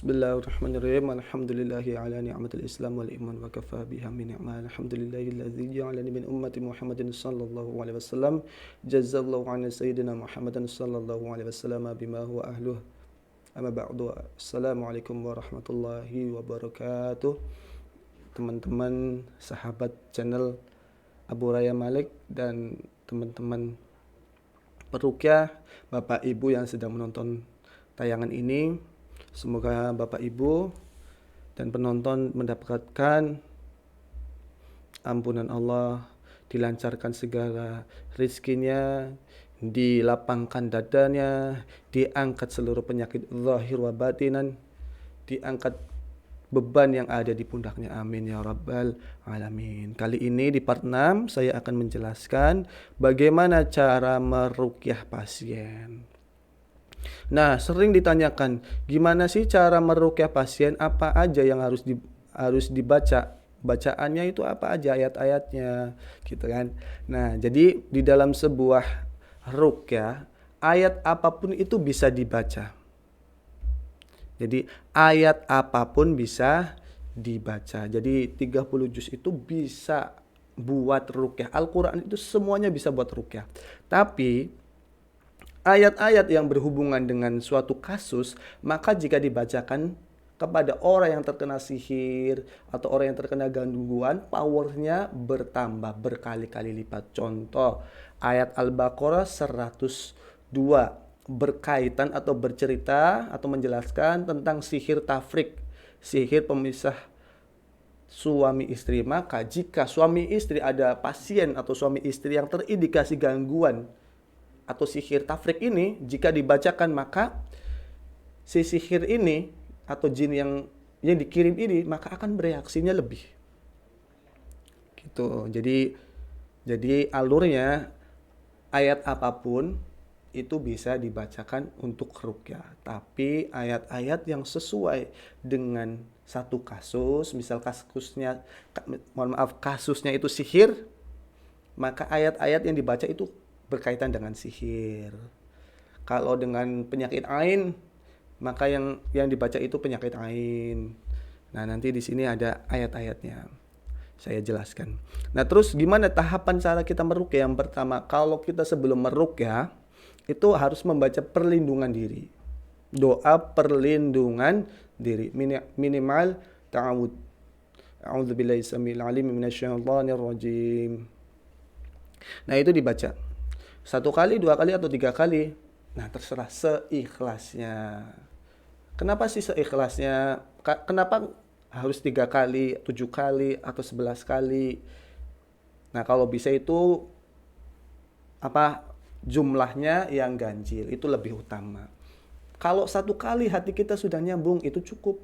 Bismillahirrahmanirrahim. Alhamdulillahi ala ni'matil Islam wal iman wa kafa biha min ni'mal. Alhamdulillahilladzi ja'alani min ummati Muhammadin sallallahu alaihi wasallam. Jazallahu anna sayyidina Muhammadan sallallahu alaihi wasallam bima huwa ahluh. Amma ba'du. Assalamualaikum warahmatullahi wabarakatuh. Teman-teman sahabat channel Abu Raya Malik dan teman-teman peruqyah, Bapak Ibu yang sedang menonton tayangan ini, semoga Bapak Ibu dan penonton mendapatkan ampunan Allah, dilancarkan segala rizkinya, dilapangkan dadanya, diangkat seluruh penyakit zahir wa batinan, diangkat beban yang ada di pundaknya. Amin ya rabbal alamin. Kali ini di part 6 saya akan menjelaskan bagaimana cara meruqyah pasien. Nah, sering ditanyakan, gimana sih cara meruqyah pasien? Apa aja yang harus dibaca? Bacaannya itu apa aja, ayat-ayatnya, gitu kan. Nah, jadi di dalam sebuah ruqyah, ayat apapun itu bisa dibaca. Jadi ayat apapun bisa dibaca. Jadi 30 juz itu bisa buat ruqyah. Al-Quran itu semuanya bisa buat ruqyah. Tapi ayat-ayat yang berhubungan dengan suatu kasus, maka jika dibacakan kepada orang yang terkena sihir atau orang yang terkena gangguan, powernya bertambah berkali-kali lipat. Contoh, ayat Al-Baqarah 102 berkaitan atau bercerita atau menjelaskan tentang sihir tafrik, sihir pemisah suami istri. Maka jika suami istri ada pasien atau suami istri yang terindikasi gangguan atau sihir tafrik ini, jika dibacakan maka si sihir ini atau jin yang dikirim ini maka akan bereaksinya lebih. Gitu. Jadi alurnya ayat apapun itu bisa dibacakan untuk ruqyah. Tapi ayat-ayat yang sesuai dengan satu kasus, misal kasusnya itu sihir, maka ayat-ayat yang dibaca itu berkaitan dengan sihir. Kalau dengan penyakit ain, maka yang dibaca itu penyakit ain. Nah, nanti di sini ada ayat-ayatnya. Saya jelaskan. Nah, terus gimana tahapan cara kita meruqyah? Yang pertama, kalau kita sebelum meruqyah itu harus membaca perlindungan diri. Doa perlindungan diri. Minimal ta'awud. A'udzubillahi samil alim minasyaitonir rajim. Nah, itu dibaca 1 kali, 2 kali, atau 3 kali. Nah, terserah seikhlasnya. Kenapa sih seikhlasnya? Kenapa harus 3 kali, 7 kali, atau 11 kali? Nah, kalau bisa itu jumlahnya yang ganjil, itu lebih utama. Kalau 1 kali hati kita sudah nyambung, itu cukup.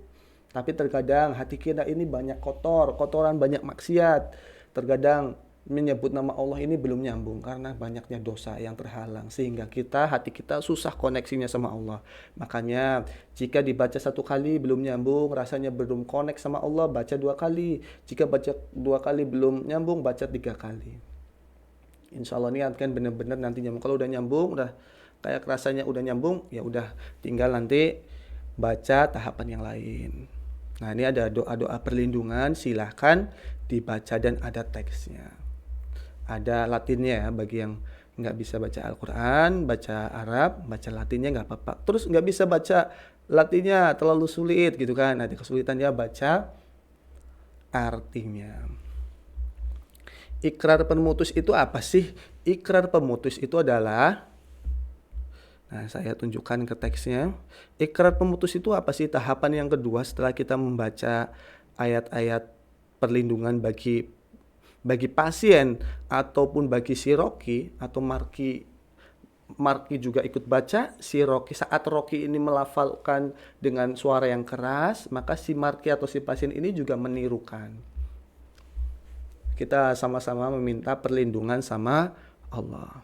Tapi terkadang hati kita ini banyak kotoran banyak maksiat. Terkadang menyebut nama Allah ini belum nyambung karena banyaknya dosa yang terhalang, sehingga hati kita susah koneksinya sama Allah. Makanya jika dibaca 1 kali belum nyambung, rasanya belum connect sama Allah, baca 2 kali. Jika baca 2 kali belum nyambung, baca 3 kali. Insya Allah niatkan benar-benar nanti nyambung. Kalau udah nyambung, udah kayak rasanya udah nyambung, ya udah tinggal nanti baca tahapan yang lain. Nah, ini ada doa-doa perlindungan, silahkan dibaca dan ada teksnya. Ada latinnya ya, bagi yang nggak bisa baca Al-Quran, baca Arab, baca latinnya nggak apa-apa. Terus nggak bisa baca latinnya, terlalu sulit gitu kan, ada kesulitannya, baca artinya. Ikrar pemutus itu apa sih? Ikrar pemutus itu adalah, nah saya tunjukkan ke teksnya. Ikrar pemutus itu apa sih? Tahapan yang kedua setelah kita membaca ayat-ayat perlindungan bagi pasien ataupun bagi si Roki atau Marki juga ikut baca. Si Roki, saat Roki ini melafalkan dengan suara yang keras, maka si Marki atau si pasien ini juga menirukan. Kita sama-sama meminta perlindungan sama Allah.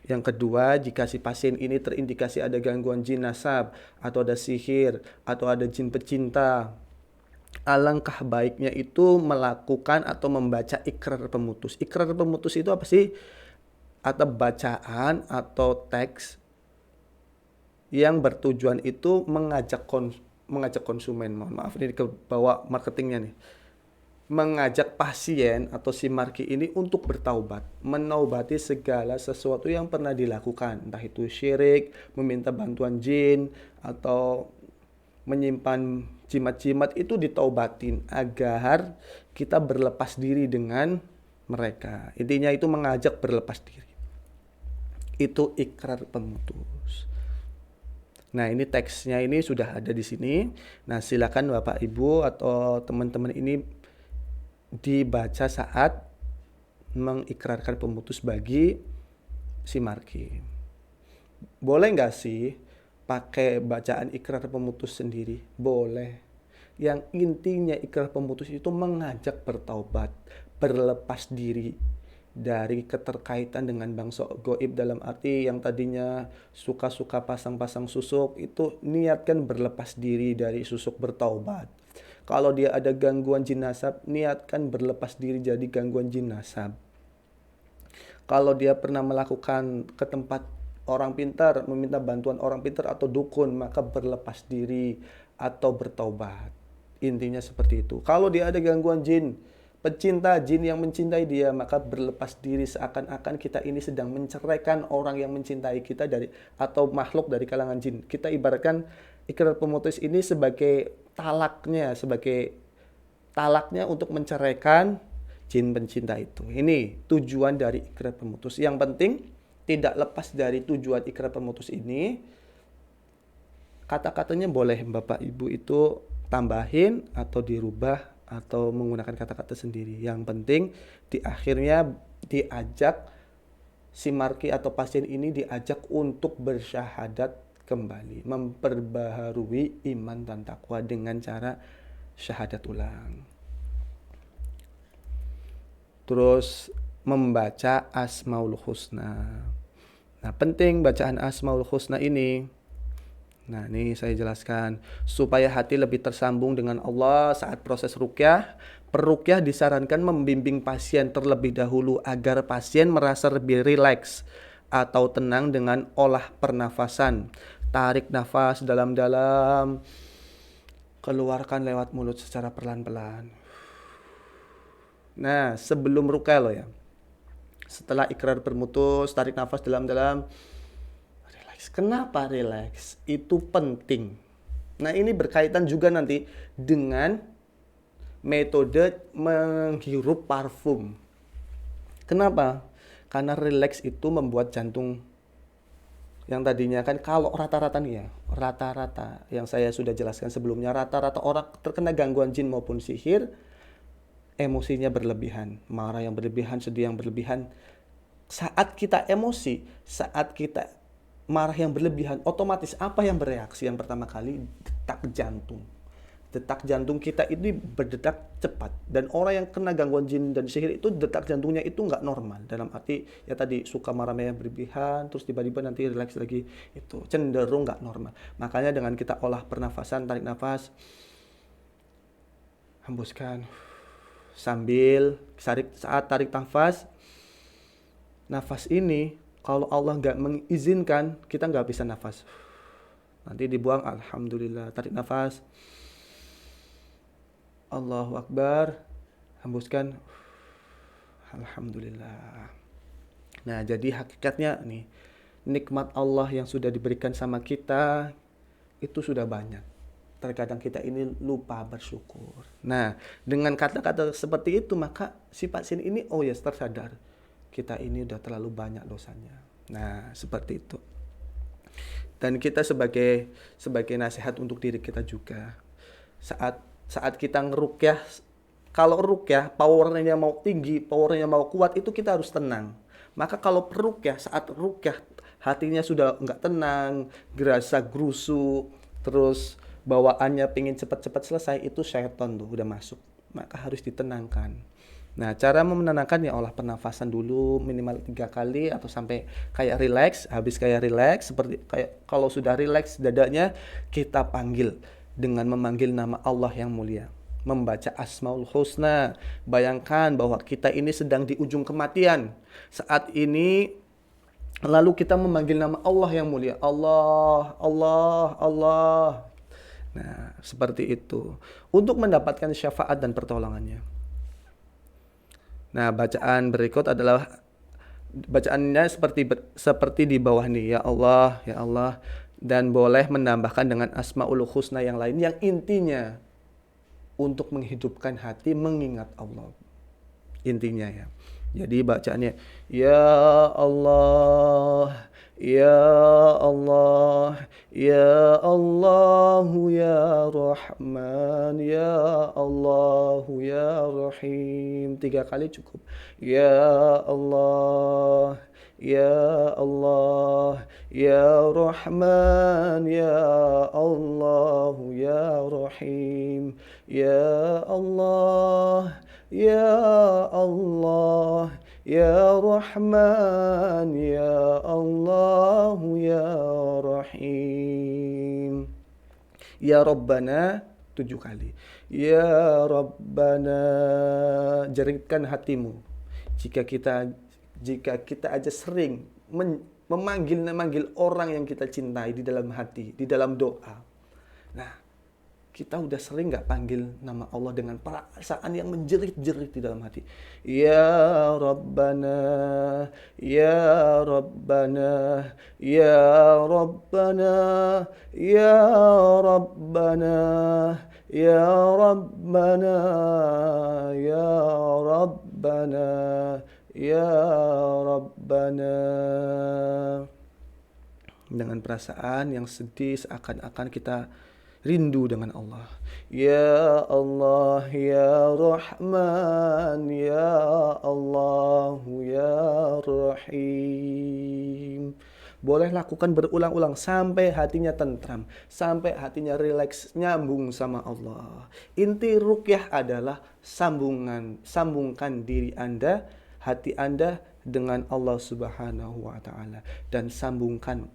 Yang kedua, jika si pasien ini terindikasi ada gangguan jin nasab, atau ada sihir, atau ada jin pecinta, alangkah baiknya itu melakukan atau membaca ikrar pemutus. Ikrar pemutus itu apa sih? Atau bacaan atau teks yang bertujuan itu mengajak mengajak konsumen, mohon maaf ini ke bawah marketingnya nih, mengajak pasien atau si marki ini untuk bertaubat, menaubati segala sesuatu yang pernah dilakukan, entah itu syirik, meminta bantuan jin, atau menyimpan jimat-jimat, itu ditaubatin agar kita berlepas diri dengan mereka. Intinya itu mengajak berlepas diri. Itu ikrar pemutus. Nah, ini teksnya ini sudah ada di sini. Nah, silakan Bapak Ibu atau teman-teman ini dibaca saat mengikrarkan pemutus bagi si marki. Boleh nggak sih pakai bacaan ikrar pemutus sendiri? Boleh. Yang intinya ikrar pemutus itu mengajak bertaubat, berlepas diri dari keterkaitan dengan bangsa goib, dalam arti yang tadinya suka-suka pasang-pasang susuk, itu niatkan berlepas diri dari susuk, bertaubat. Kalau dia ada gangguan jin nasab, niatkan berlepas diri jadi gangguan jin nasab. Kalau dia pernah melakukan ke tempat orang pintar, meminta bantuan orang pintar atau dukun, maka berlepas diri atau bertaubat. Intinya seperti itu. Kalau dia ada gangguan jin, pecinta jin yang mencintai dia, maka berlepas diri seakan-akan kita ini sedang menceraikan orang yang mencintai kita dari atau makhluk dari kalangan jin. Kita ibaratkan ikrar pemutus ini sebagai talaknya untuk menceraikan jin pencinta itu. Ini tujuan dari ikrar pemutus. Yang penting tidak lepas dari tujuan ikrar pemutus ini, kata-katanya boleh Bapak Ibu itu tambahin atau dirubah atau menggunakan kata-kata sendiri. Yang penting di akhirnya diajak si marki atau pasien ini diajak untuk bersyahadat kembali, memperbaharui iman dan takwa dengan cara syahadat ulang. Terus membaca Asmaul Husna. Nah, penting bacaan Asmaul Husna ini. Nah, ini saya jelaskan supaya hati lebih tersambung dengan Allah saat proses ruqyah. Peruqyah disarankan membimbing pasien terlebih dahulu agar pasien merasa lebih rileks atau tenang dengan olah pernafasan. Tarik nafas dalam-dalam, keluarkan lewat mulut secara perlahan-pelan. Nah, sebelum ruqyah loh ya. Setelah ikrar bermutus, tarik nafas dalam-dalam, relax. Kenapa relax? Itu penting. Nah, ini berkaitan juga nanti dengan metode menghirup parfum. Kenapa? Karena relax itu membuat jantung yang tadinya kan, kalau rata-rata nih ya, rata-rata yang saya sudah jelaskan sebelumnya, rata-rata orang terkena gangguan jin maupun sihir, emosinya berlebihan, marah yang berlebihan, sedih yang berlebihan. Saat kita emosi, saat kita marah yang berlebihan, otomatis apa yang bereaksi yang pertama kali? Detak jantung. Detak jantung kita ini berdetak cepat, dan orang yang kena gangguan jin dan sihir itu detak jantungnya itu nggak normal, dalam arti ya tadi suka marah-marah yang berlebihan, terus tiba-tiba nanti relax lagi, itu cenderung nggak normal. Makanya dengan kita olah pernafasan, tarik nafas, hembuskan, sambil saat tarik nafas ini kalau Allah nggak mengizinkan, kita nggak bisa nafas, nanti dibuang. Alhamdulillah, tarik nafas, Allahu Akbar, hembuskan, Alhamdulillah. Nah, jadi hakikatnya nih, nikmat Allah yang sudah diberikan sama kita itu sudah banyak. Terkadang kita ini lupa bersyukur. Nah, dengan kata-kata seperti itu, maka si pasien ini oh ya tersadar, kita ini udah terlalu banyak dosanya. Nah, seperti itu. Dan kita sebagai nasihat untuk diri kita juga, saat kita ngeruqyah, kalau ruqyah powernya mau tinggi, powernya mau kuat, itu kita harus tenang. Maka kalau peruqyah, saat ruqyah hatinya sudah nggak tenang, gerasa gerusu, terus bawaannya pengen cepat-cepat selesai, itu syaitan tuh udah masuk. Maka harus ditenangkan. Nah, cara menenangkan ya olah pernafasan dulu minimal 3 kali atau sampai kayak relax. Habis kayak relax, seperti kayak kalau sudah relax dadanya, kita panggil dengan memanggil nama Allah yang mulia, membaca Asmaul Husna. Bayangkan bahwa kita ini sedang di ujung kematian saat ini, lalu kita memanggil nama Allah yang mulia, Allah, Allah, Allah. Nah, seperti itu. Untuk mendapatkan syafaat dan pertolongannya. Nah, bacaan berikut adalah bacaannya seperti di bawah nih. Ya Allah, ya Allah. Dan boleh menambahkan dengan Asmaul Husna yang lain yang intinya untuk menghidupkan hati mengingat Allah. Intinya ya. Jadi bacaannya Ya Allah, Ya Allah, Ya Allah, Ya Rahman, Ya Allah, Ya Rahim. 3 kali cukup. Ya Allah, Ya Allah, Ya Rahman, Ya Allah, Ya Rahim. Ya Allah, Ya Allah, Ya Rahman, Ya Allah, Ya Rahim. Ya Rabbana 7 kali. Ya Rabbana, jeritkan hatimu. Jika kita aja sering memanggil orang yang kita cintai di dalam hati, di dalam doa. Nah, kita udah sering nggak panggil nama Allah dengan perasaan yang menjerit-jerit di dalam hati. Ya Rabbana, Ya Rabbana, Ya Rabbana, Ya Rabbana, Ya Rabbana, Ya Rabbana, Ya Rabbana. Dengan perasaan yang sedih seakan-akan kita rindu dengan Allah. Ya Allah, Ya Rahman, Ya Allah, Ya Rahim. Boleh lakukan berulang-ulang sampai hatinya tentram, sampai hatinya rileks, nyambung sama Allah. Inti ruqyah adalah sambungkan diri Anda, hati Anda dengan Allah Subhanahu wa taala, dan sambungkan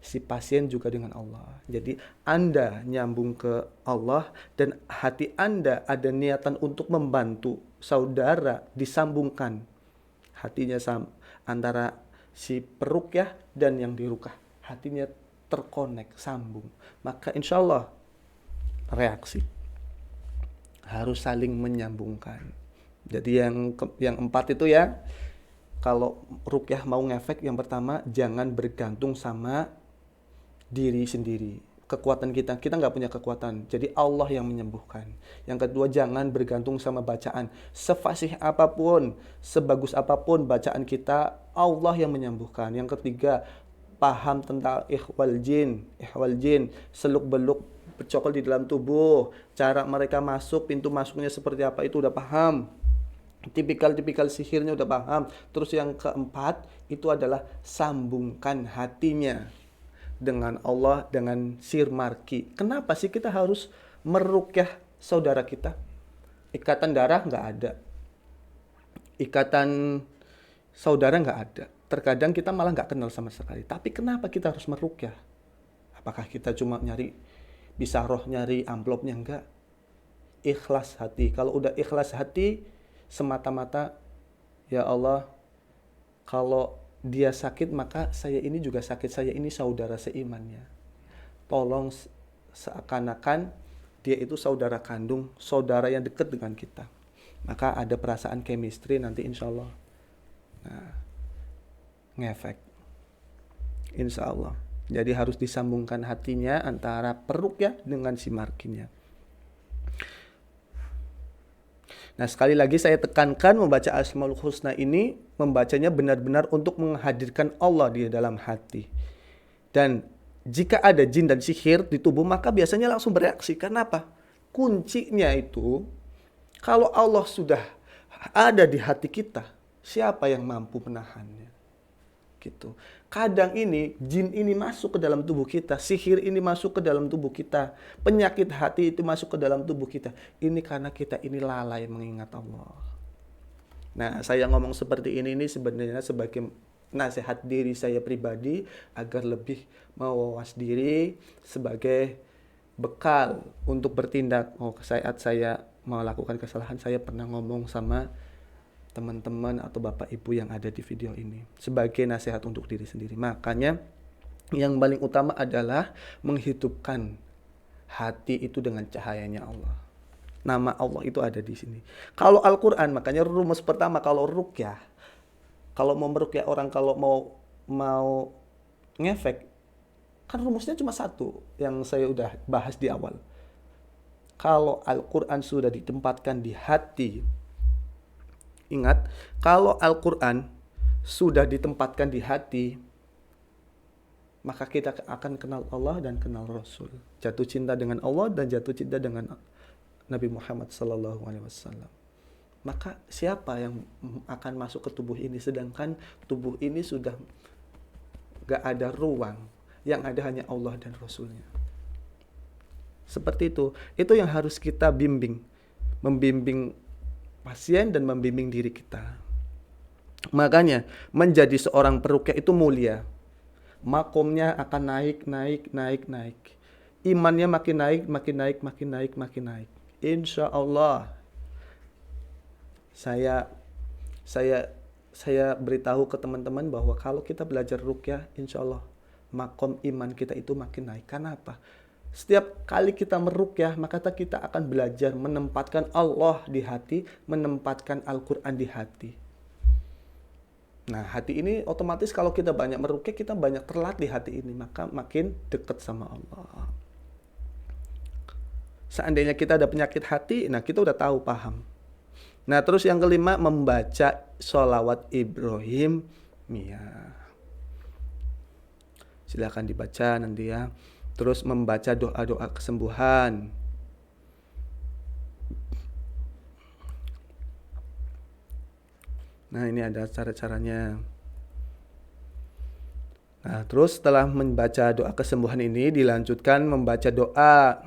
si pasien juga dengan Allah. Jadi Anda nyambung ke Allah dan hati Anda ada niatan untuk membantu saudara, disambungkan hatinya antara si peruqyah dan yang diruqyah. Hatinya terkonek, sambung. Maka insya Allah reaksi harus saling menyambungkan. Jadi yang 4 itu ya, kalau ruqyah mau ngefek, yang pertama jangan bergantung sama diri sendiri, kekuatan kita nggak punya kekuatan, jadi Allah yang menyembuhkan. Yang kedua, jangan bergantung sama bacaan, sefasih apapun, sebagus apapun bacaan kita, Allah yang menyembuhkan. Yang ketiga, paham tentang ihwal jin, seluk beluk bercokol di dalam tubuh, cara mereka masuk, pintu masuknya seperti apa, itu udah paham. Tipikal sihirnya udah paham. Terus yang keempat itu adalah sambungkan hatinya dengan Allah, dengan sir marki. Kenapa sih kita harus meruqyah saudara kita? Ikatan darah nggak ada, ikatan saudara nggak ada. Terkadang kita malah nggak kenal sama sekali. Tapi kenapa kita harus meruqyah? Apakah kita cuma nyari bisaroh, nyari amplopnya? Enggak. Ikhlas hati. Kalau udah ikhlas hati, semata-mata, ya Allah, kalau dia sakit maka saya ini juga sakit, saya ini saudara seimannya. Tolong, seakan-akan dia itu saudara kandung, saudara yang dekat dengan kita. Maka ada perasaan chemistry nanti insya Allah. Nah, ngefek. Insya Allah. Jadi harus disambungkan hatinya antara peruqyah dengan si markinya. Nah, sekali lagi saya tekankan, membaca Asmaul Husna ini membacanya benar-benar untuk menghadirkan Allah di dalam hati. Dan jika ada jin dan sihir di tubuh, maka biasanya langsung bereaksi. Kenapa? Kuncinya itu, kalau Allah sudah ada di hati kita, siapa yang mampu menahannya? Gitu. Kadang ini jin ini masuk ke dalam tubuh kita, sihir ini masuk ke dalam tubuh kita, penyakit hati itu masuk ke dalam tubuh kita. Ini karena kita ini lalai mengingat Allah. Nah, saya ngomong seperti ini sebenarnya sebagai nasihat diri saya pribadi agar lebih mawas diri, sebagai bekal untuk bertindak. Saat saya melakukan kesalahan, saya pernah ngomong sama teman-teman atau bapak ibu yang ada di video ini sebagai nasihat untuk diri sendiri. Makanya yang paling utama adalah menghidupkan Hati itu dengan cahayanya Allah. Nama Allah itu ada di sini. Kalau Al-Quran, makanya rumus pertama kalau ruqyah, kalau mau meruqyah orang, kalau mau ngefek, kan rumusnya cuma satu yang saya udah bahas di awal. Kalau Al-Quran sudah ditempatkan di hati, ingat, kalau Al-Quran sudah ditempatkan di hati, maka kita akan kenal Allah dan kenal Rasul. Jatuh cinta dengan Allah dan jatuh cinta dengan Nabi Muhammad SAW. Maka siapa yang akan masuk ke tubuh ini, sedangkan tubuh ini sudah gak ada ruang, yang ada hanya Allah dan Rasulnya. Seperti itu. Itu yang harus kita bimbing. Membimbing pasien dan membimbing diri kita. Makanya menjadi seorang peruqyah itu mulia. Makomnya akan naik. Imannya makin naik. Insya Allah. Saya beritahu ke teman-teman bahwa kalau kita belajar ruqyah, insya Allah makom iman kita itu makin naik. Karena apa? Setiap kali kita meruqyah, maka kita akan belajar menempatkan Allah di hati, menempatkan Al-Quran di hati. Nah, hati ini otomatis kalau kita banyak meruqyah, kita banyak terlatih hati ini, maka makin dekat sama Allah. Seandainya kita ada penyakit hati, nah kita udah tahu, paham. Nah, terus yang kelima, membaca sholawat Ibrahim Miyah. Silakan dibaca nanti ya. Terus membaca doa-doa kesembuhan. Nah, ini ada cara-caranya. Nah, terus setelah membaca doa kesembuhan ini, dilanjutkan membaca doa.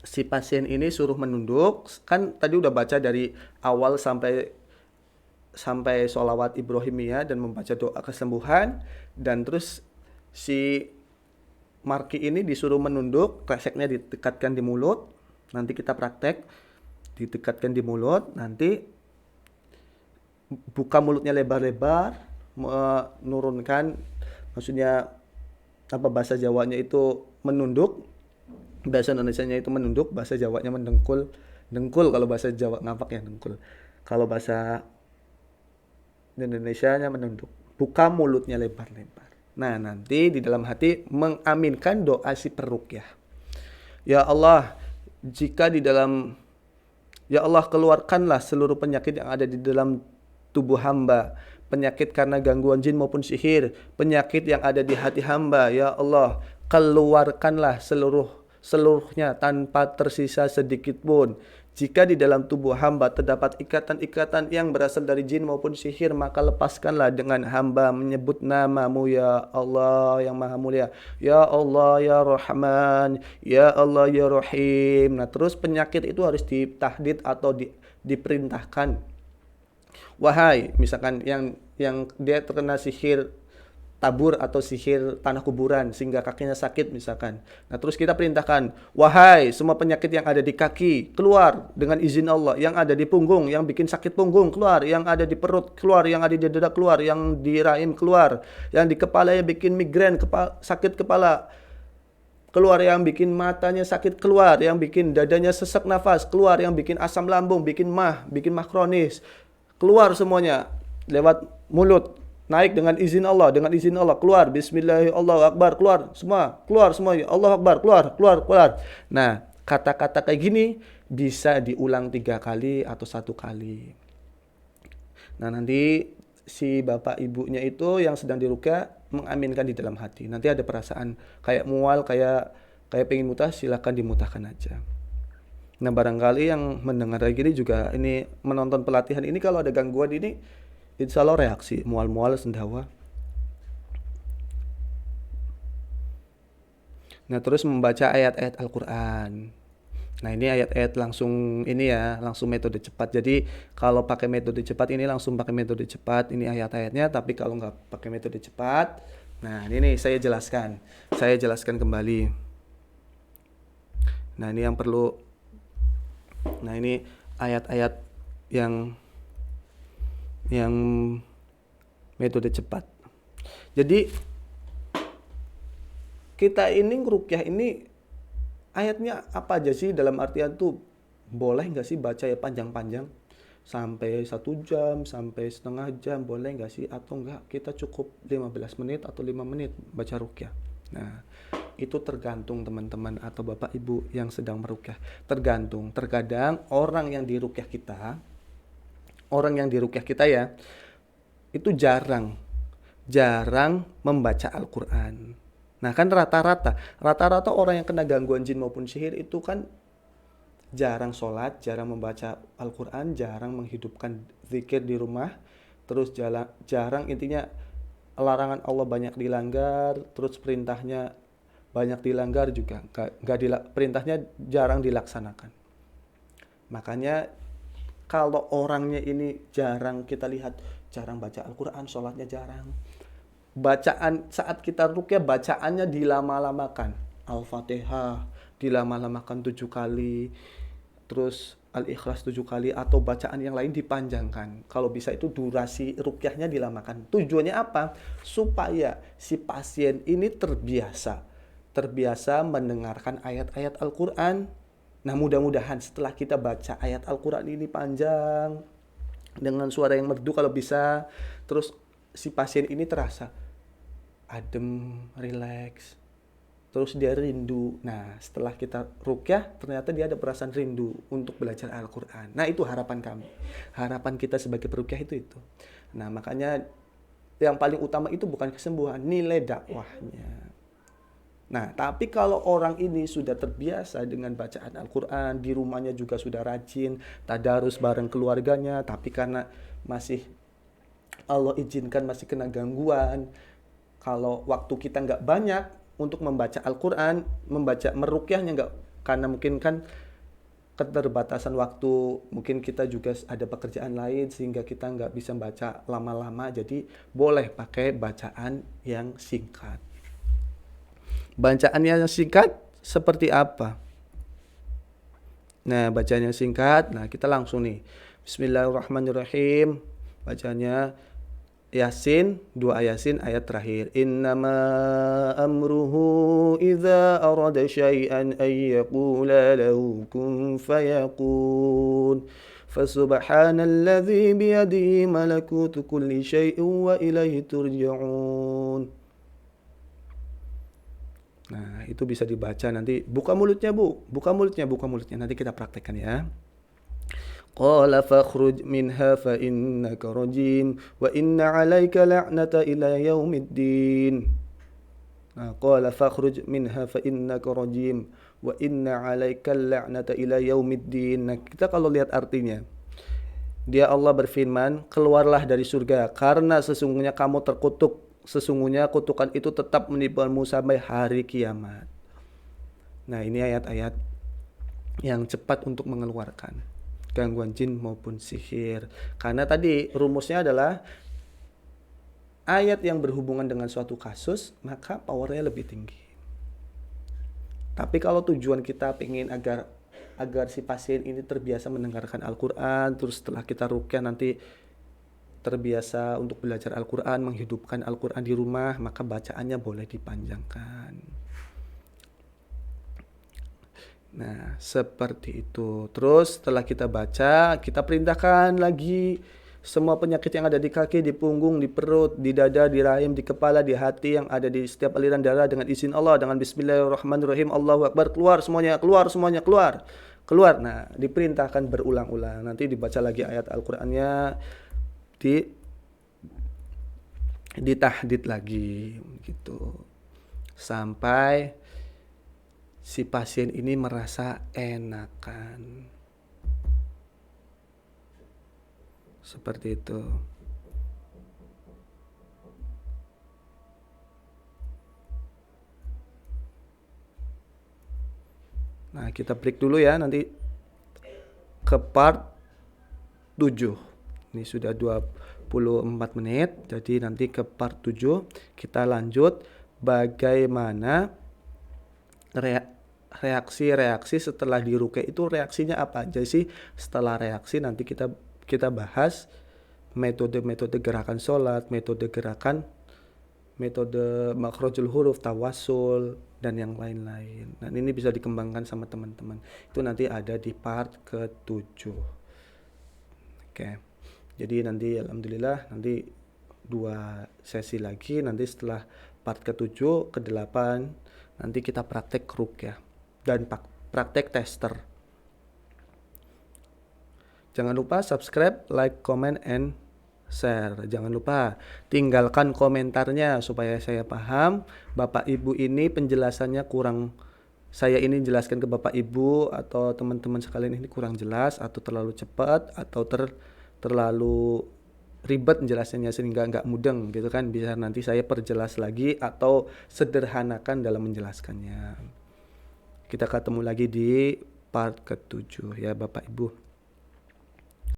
Si pasien ini suruh menunduk. Kan tadi udah baca dari awal sampai sholawat Ibrahimiyah dan membaca doa kesembuhan. Dan terus si Marki ini disuruh menunduk, kreseknya didekatkan di mulut. Nanti kita praktek. Didekatkan di mulut, nanti buka mulutnya lebar-lebar, menurunkan, maksudnya apa bahasa Jawanya itu menunduk, bahasa Indonesianya itu menunduk, bahasa Jawanya mendengkul. Dengkul kalau bahasa Jawa, ngapak ya dengkul. Kalau bahasa Indonesianya menunduk. Buka mulutnya lebar-lebar. Nah, nanti di dalam hati mengaminkan doa si peruqyah. Ya Allah, Ya Allah, keluarkanlah seluruh penyakit yang ada di dalam tubuh hamba, penyakit karena gangguan jin maupun sihir, penyakit yang ada di hati hamba. Ya Allah, keluarkanlah seluruhnya tanpa tersisa sedikit pun. Jika di dalam tubuh hamba terdapat ikatan-ikatan yang berasal dari jin maupun sihir, maka lepaskanlah dengan hamba menyebut nama-Mu, ya Allah yang Maha Mulia. Ya Allah ya Rahman, ya Allah ya Rahim. Nah, terus penyakit itu harus ditahdid atau diperintahkan. Wahai, misalkan yang dia terkena sihir tabur atau sihir tanah kuburan sehingga kakinya sakit misalkan. Nah, terus kita perintahkan, wahai semua penyakit yang ada di kaki, keluar dengan izin Allah. Yang ada di punggung, yang bikin sakit punggung, keluar. Yang ada di perut, keluar. Yang ada di dada, keluar. Yang di rahim, keluar. Yang di kepala yang bikin migrain, sakit kepala, keluar. Yang bikin matanya sakit, keluar. Yang bikin dadanya sesak nafas, keluar. Yang bikin asam lambung, bikin mah kronis, keluar semuanya lewat mulut. Naik dengan izin Allah, keluar. Bismillahirrahmanirrahim, Allahu Akbar, keluar semua, ya Allah Akbar, keluar. Nah, kata-kata kayak gini bisa diulang 3 kali atau 1 kali. Nah, nanti si bapak ibunya itu yang sedang diruqyah mengaminkan di dalam hati. Nanti ada perasaan kayak mual, kayak pengen mutah, silakan dimutahkan aja. Nah, barangkali yang mendengar kayak gini juga ini menonton pelatihan ini, kalau ada gangguan ini, insya Allah reaksi, mual-mual, sendawa. Nah, terus membaca ayat-ayat Al-Quran. Nah, ini ayat-ayat langsung metode cepat. Jadi kalau pakai metode cepat ini langsung pakai metode cepat, ini ayat-ayatnya. Tapi kalau nggak pakai metode cepat, nah ini saya jelaskan kembali. Nah, ini yang perlu. Nah, ini ayat-ayat yang metode cepat. Jadi kita ini ngeruqyah ini ayatnya apa aja sih, dalam artian tuh boleh nggak sih baca ya panjang-panjang sampai 1 jam, sampai setengah jam, boleh nggak sih, atau enggak kita cukup 15 menit atau 5 menit baca rukyah. Nah, itu tergantung teman-teman atau bapak ibu yang sedang merukyah. Tergantung, terkadang orang yang dirukyah kita ya, itu jarang jarang membaca Al-Quran. Nah kan rata-rata orang yang kena gangguan jin maupun sihir itu kan jarang sholat, jarang membaca Al-Quran, jarang menghidupkan zikir di rumah, terus jarang, intinya larangan Allah banyak dilanggar, terus perintahnya banyak dilanggar juga, perintahnya jarang dilaksanakan. Makanya kalau orangnya ini jarang, kita lihat jarang baca Al-Quran, sholatnya jarang, bacaan saat kita rukyah bacaannya dilama-lamakan, Al-Fatihah dilama-lamakan 7 kali, terus Al-Ikhlas 7 kali, atau bacaan yang lain dipanjangkan. Kalau bisa itu durasi rukyahnya dilamakan. Tujuannya apa? Supaya si pasien ini terbiasa mendengarkan ayat-ayat Al-Quran. Nah mudah-mudahan setelah kita baca ayat Al-Quran ini panjang dengan suara yang merdu kalau bisa, terus si pasien ini terasa adem, rileks, terus dia rindu. Nah setelah kita rukyah ternyata dia ada perasaan rindu untuk belajar Al-Quran. Nah itu harapan kami, harapan kita sebagai perukyah itu. Nah makanya yang paling utama itu bukan kesembuhan, nilai dakwahnya. Nah tapi kalau orang ini sudah terbiasa dengan bacaan Al-Quran, di rumahnya juga sudah rajin tadarus bareng keluarganya, tapi karena masih Allah izinkan masih kena gangguan, kalau waktu kita nggak banyak untuk membaca Al-Quran, merukyahnya nggak, karena mungkin kan keterbatasan waktu, mungkin kita juga ada pekerjaan lain sehingga kita nggak bisa baca lama-lama, jadi boleh pakai bacaan yang singkat. Bacaan yang singkat seperti apa? Nah bacaan yang singkat, nah kita langsung nih, Bismillahirrahmanirrahim, bacanya Yasin, 2 Yasin ayat terakhir. Innama amruhu idza arada syai'an ay yaqula lahu kun fayakun. Fasubhanalladzi biyadihi malakutu kulli syai'in wa ilaihi turja'un. Nah, itu bisa dibaca nanti. Buka mulutnya, Bu. Buka mulutnya. Nanti kita praktekkan ya. Qala fakhruj minha fa innaka rajim wa inna 'alaika la'nata ila yaumiddin. Nah, qala fakhruj minha fa innaka rajim wa inna 'alaika la'nata ila yaumiddin. Nah, kita kalau lihat artinya, dia Allah berfirman, keluarlah dari surga karena sesungguhnya kamu terkutuk, sesungguhnya kutukan itu tetap menimpamu sampai hari kiamat. Nah, ini ayat-ayat yang cepat untuk mengeluarkan gangguan jin maupun sihir. Karena tadi rumusnya adalah ayat yang berhubungan dengan suatu kasus, maka powernya lebih tinggi. Tapi kalau tujuan kita pengen agar si pasien ini terbiasa mendengarkan Al-Quran, terus setelah kita rukyah nanti terbiasa untuk belajar Al-Quran, menghidupkan Al-Quran di rumah, maka bacaannya boleh dipanjangkan. Nah, seperti itu. Terus setelah kita baca, kita perintahkan lagi semua penyakit yang ada di kaki, di punggung, di perut, di dada, di rahim, di kepala, di hati, yang ada di setiap aliran darah, dengan izin Allah, dengan Bismillahirrahmanirrahim, Allahu Akbar, keluar semuanya, keluar. Nah, diperintahkan berulang-ulang. Nanti dibaca lagi ayat Al-Qur'annya, ditahdid lagi gitu. Sampai si pasien ini merasa enakan. Seperti itu. Nah, kita break dulu ya, nanti ke part 7. Ini sudah 24 menit, jadi nanti ke part 7 kita lanjut bagaimana reaksi setelah dirukyah itu, reaksinya apa aja sih. Setelah reaksi nanti kita bahas metode gerakan sholat, metode makhrajul huruf, tawassul, dan yang lain-lain. Nah, ini bisa dikembangkan sama teman-teman. Itu nanti ada di part ke-7. Oke. Jadi nanti alhamdulillah nanti 2 sesi lagi, nanti setelah part ke-7, ke-8 nanti kita praktek RUK ya. Dan praktek tester. Jangan lupa subscribe, like, comment, and share. Jangan lupa tinggalkan komentarnya supaya saya paham Bapak Ibu ini penjelasannya kurang, saya ini jelaskan ke Bapak Ibu atau teman-teman sekalian ini kurang jelas atau terlalu cepat atau terlalu ribet menjelaskannya sehingga nggak mudeng gitu kan. Bisa nanti saya perjelas lagi atau sederhanakan dalam menjelaskannya. Kita ketemu lagi di part ke-7 ya Bapak Ibu.